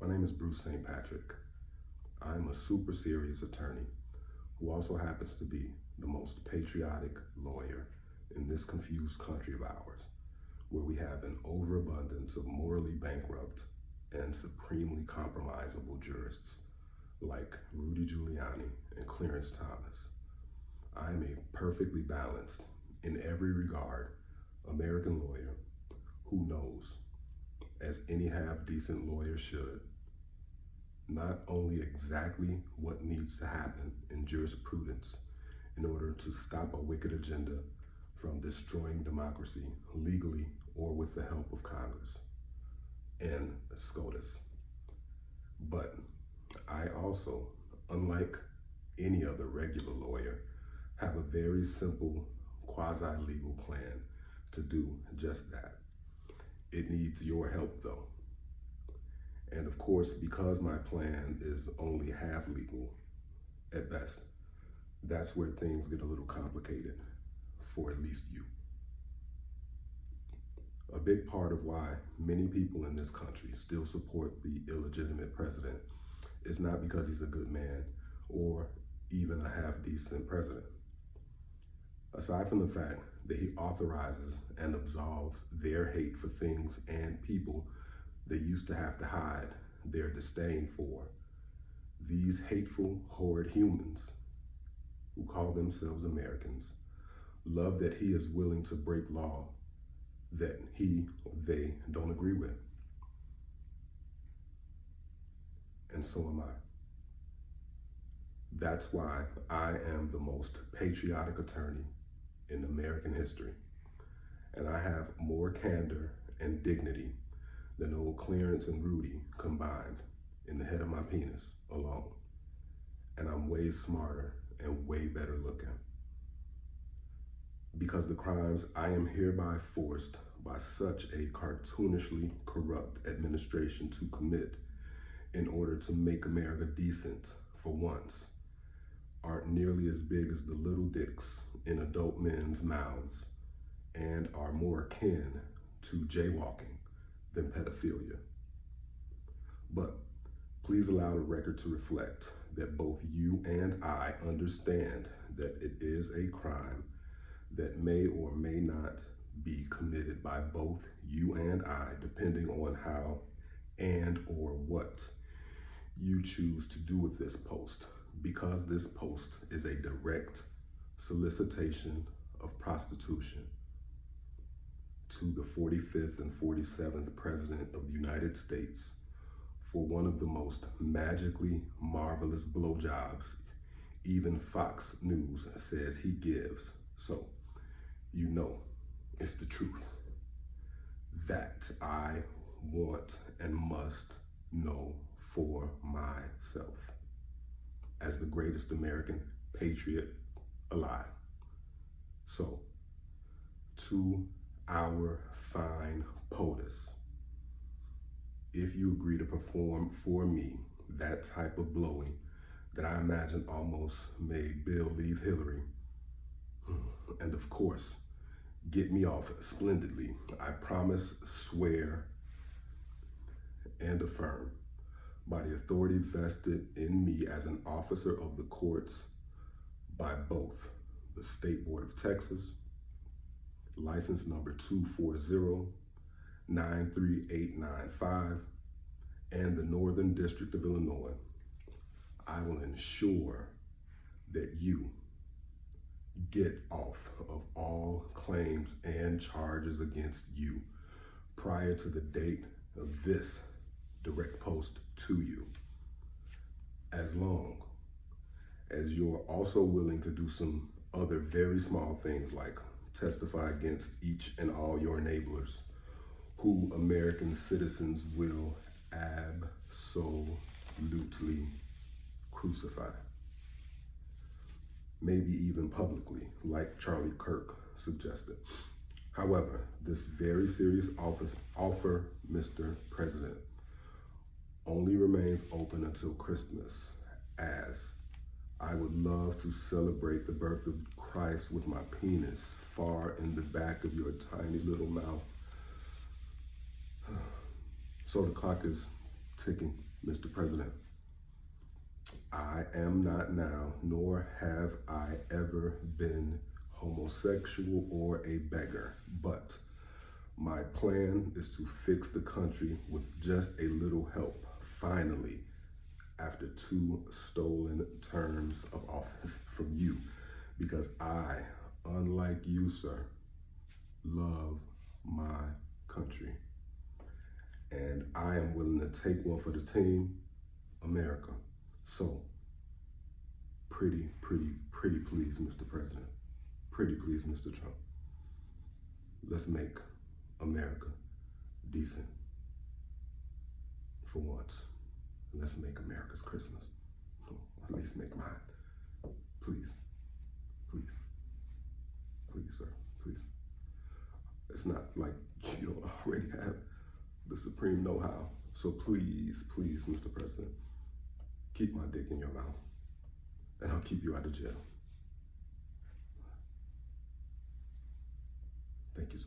My name is Bruce St. Patrick. I'm a super serious attorney who also happens to be the most patriotic lawyer in this confused country of ours, where we have an overabundance of morally bankrupt and supremely compromisable jurists like Rudy Giuliani and Clarence Thomas. I am a perfectly balanced, in every regard, American lawyer who knows, as any half-decent lawyer should, not only exactly what needs to happen in jurisprudence in order to stop a wicked agenda from destroying democracy legally or with the help of Congress and SCOTUS, but I also, unlike any other regular lawyer, have a very simple quasi-legal plan to do just that. It needs your help though. And of course, because my plan is only half legal at best, that's where things get a little complicated for at least you. A big part of why many people in this country still support the illegitimate president is not because he's a good man or even a half-decent president. Aside from the fact that he authorizes and absolves their hate for things and people they used to have to hide their disdain for, these hateful, horrid humans who call themselves Americans love that he is willing to break law that they don't agree with. And so am I. That's why I am the most patriotic attorney in American history. And I have more candor and dignity than old Clarence and Rudy combined in the head of my penis alone. And I'm way smarter and way better looking. Because the crimes I am hereby forced by such a cartoonishly corrupt administration to commit in order to make America decent for once aren't nearly as big as the little dicks in adult men's mouths and are more akin to jaywalking than pedophilia. But please allow the record to reflect that both you and I understand that it is a crime that may or may not be committed by both you and I, depending on how and or what you choose to do with this post, because this post is a direct solicitation of prostitution to the 45th and 47th President of the United States for one of the most magically marvelous blowjobs even Fox News says he gives. So, you know it's the truth. That I want and must know for myself as the greatest American patriot alive. So, to our fine POTUS, if you agree to perform for me that type of blowing that I imagine almost made Bill leave Hillary, and of course, get me off splendidly, I promise, swear, and affirm by the authority vested in me as an officer of the courts by both the State Board of Texas, license number 240-93895, and the Northern District of Illinois, I will ensure that you get off of all claims and charges against you prior to the date of this direct post to you, as long as you're also willing to do some other very small things like testify against each and all your enablers who American citizens will absolutely crucify. Maybe even publicly, like Charlie Kirk suggested. However, this very serious offer, Mr. President, only remains open until Christmas, as I would love to celebrate the birth of Christ with my penis far in the back of your tiny little mouth. So the clock is ticking, Mr. President. I am not now, nor have I ever been homosexual or a beggar, but my plan is to fix the country with just a little help, finally, after 2 stolen terms of office from you, because I, unlike you, sir, love my country. And I am willing to take one for the team, America. So, pretty please, Mr. President. Pretty please, Mr. Trump. Let's make America decent for once. Let's make America's Christmas. Or at least make mine. Please. Please. Please, sir. Please. It's not like you don't already have the supreme know-how. So please, Mr. President, keep my dick in your mouth, and I'll keep you out of jail. Thank you, sir.